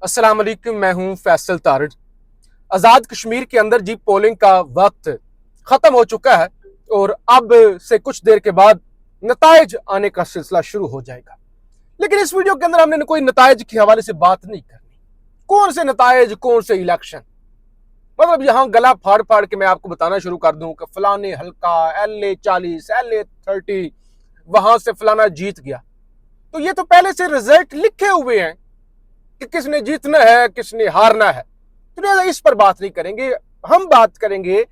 अस्सलाम वालेकुम, मैं हूं फैसल तारड़। आज़ाद कश्मीर के अंदर जी पोलिंग का वक्त ख़त्म हो चुका है और अब से कुछ देर के बाद नताइज आने का सिलसिला शुरू हो जाएगा। लेकिन इस वीडियो के अंदर हमने कोई नताइज के हवाले से बात नहीं करनी। कौन से नताइज, कौन से इलेक्शन, मतलब यहां गला फाड़ फाड़ के मैं आपको बताना शुरू कर दूं कि फलाने हल्का LA 40 LA 30 वहां से फलाना जीत गया, तो ये तो पहले से रिजल्ट लिखे हुए हैं कि किसने जीतना है किसने हारना है। तो इस पर बात नहीं करेंगे, हम बात करेंगे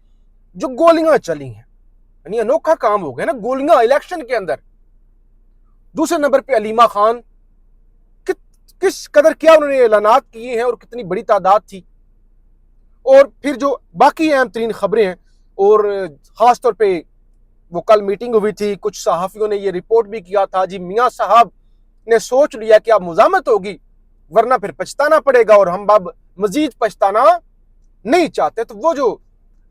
जो गोलियां चली हैं। यानी अनोखा काम हो गया ना गोलियां इलेक्शन के अंदर। दूसरे नंबर पे अलीमा खान, किस कदर क्या उन्होंने ऐलानात किए हैं और कितनी बड़ी तादाद थी। और फिर जो बाकी अहम तरीन खबरें हैं, और खासतौर पे वो कल मीटिंग हुई थी, कुछ सहाफियों ने ये रिपोर्ट भी किया था जी मियां साहब ने सोच लिया कि अब मुजामत होगी वरना फिर पछताना पड़ेगा और हम अब मजीद पछताना नहीं चाहते। तो वो जो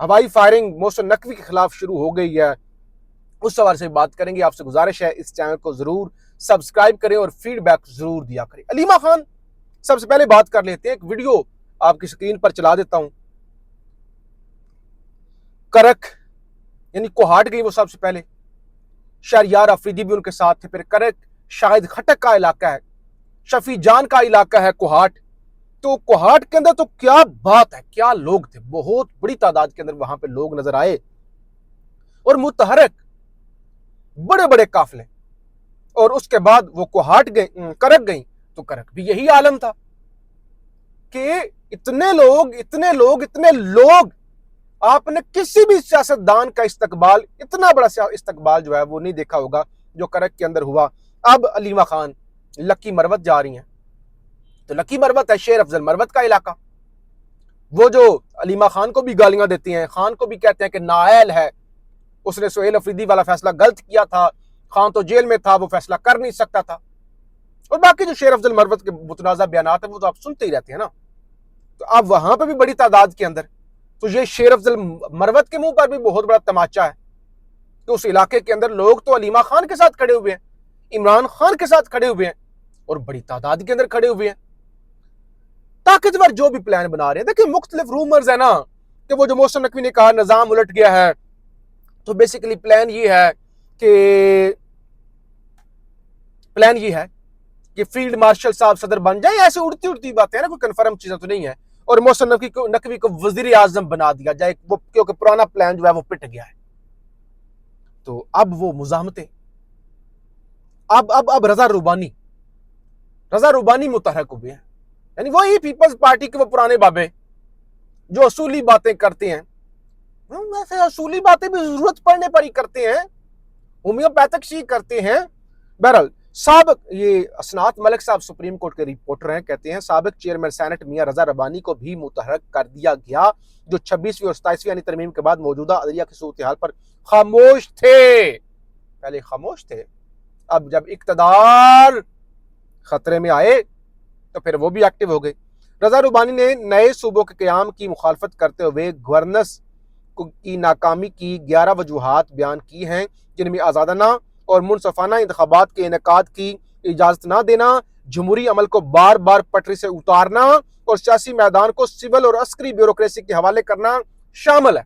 हवाई फायरिंग मोहसिन नकवी के खिलाफ शुरू हो गई है उस सवाल से बात करेंगे। आपसे गुजारिश है इस चैनल को जरूर सब्सक्राइब करें और फीडबैक जरूर दिया करें। अलीमा खान, सबसे पहले बात कर लेते हैं, एक वीडियो आपकी स्क्रीन पर चला देता हूं। करक यानी कोहाट गई वो सबसे पहले, शहरियार अफरीदी भी उनके साथ थे। फिर करक शाहिद खटक का इलाका है, शफी जान का इलाका है कोहाट। तो कोहाट के अंदर तो क्या बात है, क्या लोग थे, बहुत बड़ी तादाद के अंदर वहां पे लोग नजर आए और मुतहरक बड़े बड़े काफले। और उसके बाद वो कोहाट गई, करक गई, तो करक भी यही आलम था कि इतने लोग आपने किसी भी सियासतदान का इस्तकबाल, इतना बड़ा इस्तकबाल जो है वो नहीं देखा होगा जो करक के अंदर हुआ। अब अलीमा खान लक्की मरवत जा रही हैं, तो लक्की मरवत है शेर अफजल मरवत का इलाका। वो जो अलीमा खान को भी गालियां देती हैं, खान को भी कहते हैं कि नाअहल है, उसने सुहेल अफरीदी वाला फैसला गलत किया था, खान तो जेल में था, वो फैसला कर नहीं सकता था। और बाकी जो शेर अफजल मरवत के मुतनाज़ा बयानात है वो तो आप सुनते ही रहते हैं ना। तो अब वहां पर भी बड़ी तादाद के अंदर, तो ये शेर अफजल मरवत के मुंह पर भी बहुत बड़ा तमाचा है कि उस इलाके के अंदर लोग तो अलीमा खान के साथ खड़े हुए हैं, इमरान खान के साथ खड़े हुए हैं और बड़ी तादाद के अंदर खड़े हुए हैं। ताकतवर जो भी प्लान बना रहे हैं, देखिए मुख्तलिफ रूमर्स है ना कि वो जो मोहसिन नकवी ने कहा निजाम उलट गया है, तो बेसिकली प्लान ये है कि फील्ड मार्शल साहब सदर बन जाए। ऐसे उड़ती उड़ती बातें हैं ना, कोई कंफर्म चीजें तो नहीं है। और मोहसिन नकवी को वजीर आजम बना दिया जाए, वो क्योंकि पुराना प्लान जो है वो पिट गया है। तो अब वो मुजामतें, अब रजा रुबानी मुतहरक हुए हैं। यानी वही पीपल्स पार्टी के वो पुराने बाबे जो असूली बातें करते हैं, वैसे असूली बातें भी जरूरत पड़ने पर ही करते हैं, होम्योपैथिक सी करते हैं। बहरहाल साबिक ये असनात मलिक साहब सुप्रीम कोर्ट के रिपोर्टर हैं, कहते हैं साबिक चेयरमैन सेनेट मियां रजा रबानी को भी मुतहरक कर दिया गया, जो 26वीं और 27वीं यानी तरमीम के बाद मौजूदा अदलिया की सूरत हाल पर खामोश थे। पहले खामोश थे, अब जब इक्तदार खतरे में आए तो फिर वो भी एक्टिव हो गए। रजा रुबानी ने नए सूबों के क़याम की मुखालफत करते हुए गवर्नेंस की नाकामी की 11 वजूहात बयान की हैं, जिनमें आज़ादाना और मुनसफाना इंतखाबात के इनेकाद की इजाज़त ना देना, जमहूरी अमल को बार बार पटरी से उतारना और सियासी मैदान को सिविल और अस्करी ब्यूरोक्रेसी के हवाले करना शामिल है।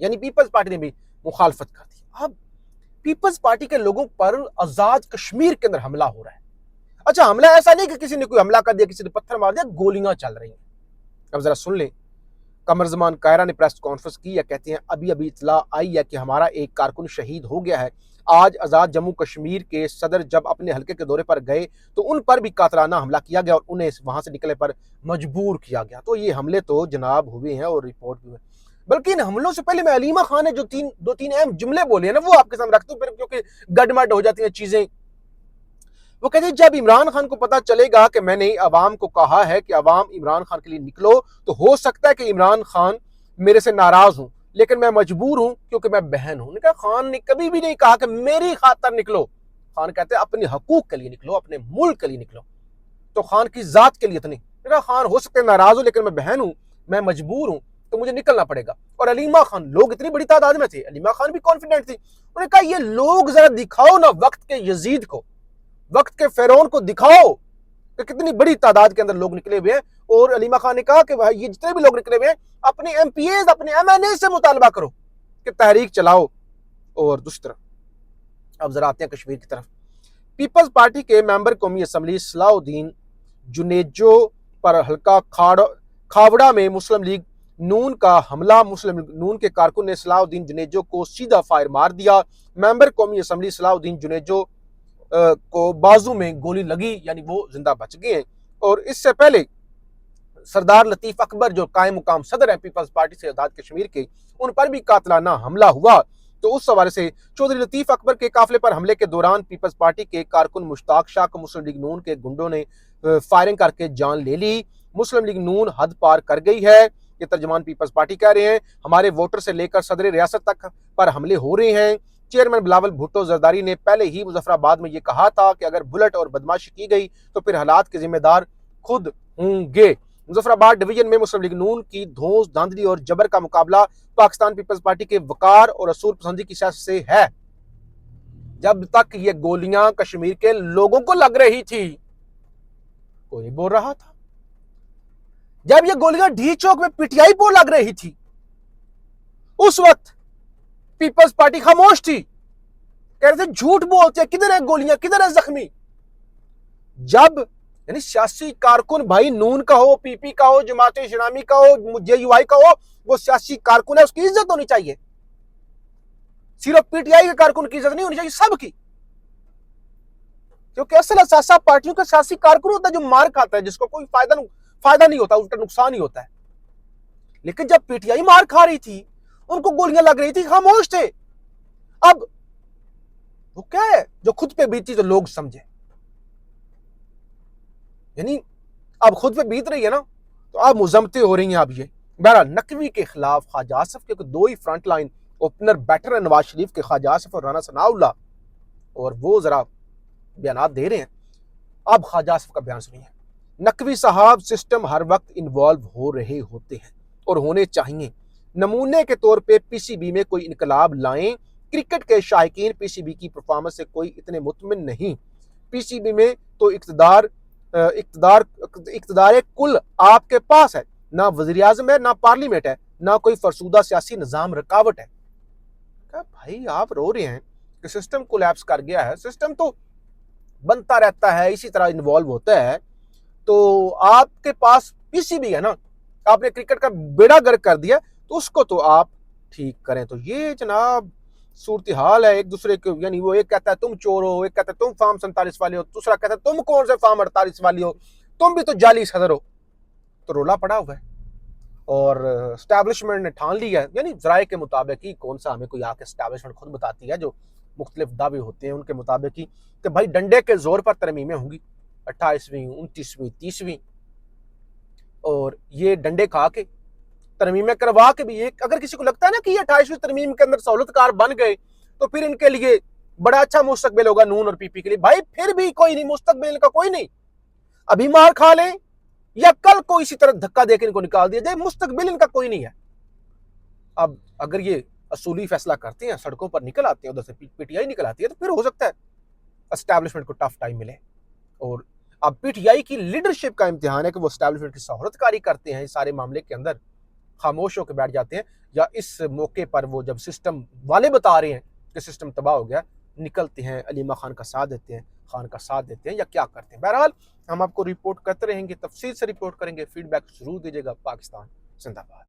यानी पीपल्स पार्टी ने भी मुखालफत कर दी। अब पीपल्स पार्टी के लोगों पर आज़ाद कश्मीर के अंदर हमला हो रहा है। अच्छा, हमला ऐसा नहीं कि किसी ने कोई हमला कर दिया, किसी ने पत्थर मार दिया, गोलियां चल रही हैं। अब जरा सुन लें, कमर जमान कायरा ने प्रेस कॉन्फ्रेंस की है, कहते हैं अभी इतला आई है कि हमारा एक कारकुन शहीद हो गया है। आज आज़ाद जम्मू कश्मीर के सदर जब अपने हल्के के दौरे पर गए तो उन पर भी कातलाना हमला किया गया और उन्हें वहां से निकलने पर मजबूर किया गया। तो ये हमले तो जनाब हुए हैं और रिपोर्ट भी हुए। बल्कि इन हमलों से पहले मैं अलीमा खान ने जो दो तीन अहम जुमले बोले हैं ना, वो आपके सामने रखता हूं, फिर क्योंकि गडमड हो जाती हैं चीजें। वो कहते हैं जब इमरान खान को पता चलेगा कि मैंने अवाम को कहा है कि अवाम इमरान खान के लिए निकलो, तो हो सकता है कि इमरान खान मेरे से नाराज हूं, लेकिन मैं मजबूर हूं क्योंकि मैं बहन हूं। खान ने कभी भी नहीं कहा कि मेरी खातर निकलो। खान कहते हैं अपने हकूक के लिए निकलो, अपने मुल्क के लिए निकलो। तो खान की जात के लिए तो नहीं। खान हो सकते नाराज हो, लेकिन मैं बहन हूं, मैं मजबूर हूं, तो मुझे निकलना पड़ेगा। और अलीमा खान, लोग इतनी बड़ी तादाद में थे, अलीमा खान भी कॉन्फिडेंट थी। उन्होंने कहा ये लोग जरा दिखाओ ना वक्त के यजीद को, वक्त के फिरौन को दिखाओ कि कितनी बड़ी तादाद के अंदर लोग निकले हुए हैं। और अलीमा खान ने कहा कि भाई ये जितने भी लोग निकले हुए हैं अपने एमपीएज अपने एमएनए से मुतालबा करो कि तहरीक चलाओ। और दूसरी तरफ अब जरा आते हैं कश्मीर की तरफ। पीपल्स पार्टी के मेंबर कौमी असम्बली सलाउद्दीन जुनेजो पर हल्का खावड़ा में मुस्लिम लीग नून का हमला। मुस्लिम लीग नून के कारकुन ने सलाउद्दीन जुनेजो को सीधा फायर मार दिया। मेंबर कौमी असम्बली सलाउद्दीन जुनेजो को बाजू में गोली लगी, यानी वो जिंदा बच गए हैं। और इससे पहले सरदार लतीफ अकबर जो कायम मुकाम सदर है पीपल्स पार्टी से आजाद कश्मीर के, उन पर भी कातलाना हमला हुआ। तो उस हवाले से चौधरी लतीफ अकबर के काफिले पर हमले के दौरान पीपल्स पार्टी के कारकुन मुश्ताक शाह को मुस्लिम लीग नून के गुंडों ने फायरिंग करके जान ले ली। मुस्लिम लीग नून हद पार कर गई है, ये तर्जमान पीपल्स पार्टी कह रहे हैं। हमारे वोटर से लेकर सदर रियासत तक पर हमले हो रहे हैं। चेयरमैन बिलावल भुट्टो जरदारी ने पहले ही मुजफ्फराबाद में यह कहा था कि अगर बुलेट और बदमाशी की गई तो फिर हालात के जिम्मेदार खुद होंगे। मुजफ्फराबाद डिवीजन में मुस्लिम लीग नून की धौंस धांधली और जबर का मुकाबला पाकिस्तान पीपल्स पार्टी के वकार और असूल पसंदी की सियासत से है। जब तक ये गोलियां कश्मीर के लोगों को लग रही थी कोई बोल रहा था, जब ये गोलियां डी चौक में पीटीआई को लग रही थी उस वक्त पीपल्स पार्टी खामोश थी, कह रहे थे झूठ बोलते हैं, किधर है गोलियां, किधर है जख्मी। जब यानी सियासी कारकुन भाई नून का हो, पीपी का हो, जमात इस्लामी का हो, जेयूआई का हो, वो सियासी कारकुन है, उसकी इज्जत होनी चाहिए। सिर्फ पीटीआई के कारकुन की इज्जत नहीं होनी चाहिए, सबकी। क्योंकि असल सियासी पार्टियों का सियासी कारकुन होता है जो मार खाता है, जिसको कोई फायदा नहीं होता, उल्टा नुकसान ही होता है। लेकिन जब पीटीआई मार खा रही थी, उनको गोलियां लग रही थी, खामोश थे। अब वो क्या है जो खुद पे बीती तो लोग समझे, यानी अब खुद पे बीत रही है ना, तो अब मुजम्मतें हो रही हैं। अब ये बहरहाल नकवी के खिलाफ ख्वाजा आसिफ के दो ही फ्रंट लाइन ओपनर बैटर है नवाज शरीफ के, ख्वाजा आसिफ और राना सनाउल्लाह, और वो जरा बयान दे रहे हैं। अब ख्वाजा आसिफ का बयान सुनिए। नकवी साहब सिस्टम हर वक्त इन्वॉल्व हो रहे होते हैं और होने चाहिए। नमूने के तौर पे पीसीबी में कोई इनकलाब लाएं। क्रिकेट के शायकीन पीसीबी की परफॉर्मेंस से कोई इतने मुतमिन नहीं। पीसीबी में तो इक़्तिदार कुल आपके पास है, ना वज़ीर आज़म है, ना पार्लियामेंट है, ना कोई फरसूदा सियासी निज़ाम रुकावट है। क्या भाई आप रो रहे हैं कि सिस्टम कोलैप्स कर गया है? सिस्टम तो बनता रहता है, इसी तरह इन्वॉल्व होता है। तो आपके पास पीसीबी है ना, आपने क्रिकेट का बेड़ा गर्क कर दिया, तो उसको तो आप ठीक करें। तो ये जनाब सूरत हाल है एक दूसरे के, यानी वो एक कहता है तुम चोर हो, एक कहता है तुम फार्म 47 वाले हो, दूसरा कहता है तुम कौन से फार्म 48 वाली हो, तुम भी तो जाली सदर हो। तो रोला पड़ा हुआ है और स्टैब्लिशमेंट ने ठान लिया है, यानी जराए के मुताबिक ही, कौन सा हमें कोई आके स्टैब्लिशमेंट खुद बताती है, जो मुख्तलिफ दावे होते हैं उनके मुताबिक ही, कि भाई डंडे के जोर पर तरमीमें होंगी 28वीं 29वीं 30वीं, और ये डंडे खा के तरमीमें करवा के भी, एक अगर किसी को लगता है ना कि ये 28वीं तरमीम के अंदर सहूलतकार बन गए तो फिर इनके लिए बड़ा अच्छा मुस्तकबिल होगा नून और पीपी के लिए, भाई फिर भी कोई नहीं, मुस्तकबिल का कोई नहीं। अभी मार खा लें या कल को इसी तरह धक्का देकर इनको निकाल दिया जाए, मुस्तकबिल इनका कोई नहीं है। अब अगर ये असूली फैसला करते हैं, सड़कों पर निकल आते हैं, उधर से पीटीआई निकल आती है, तो फिर हो सकता है एस्टैब्लिशमेंट को टफ टाइम मिले। और अब पीटीआई की लीडरशिप का इम्तिहान है कि वो एस्टैब्लिशमेंट की सहूलतकारी करते हैं इस सारे मामले के अंदर, खामोश होकर बैठ जाते हैं, या इस मौके पर वो जब सिस्टम वाले बता रहे हैं कि सिस्टम तबाह हो गया, निकलते हैं, अलीमा खान का साथ देते हैं, खान का साथ देते हैं, या क्या करते हैं। बहरहाल हम आपको रिपोर्ट करते रहेंगे, तफसील से रिपोर्ट करेंगे, फीडबैक जरूर दीजिएगा। पाकिस्तान जिंदाबाद।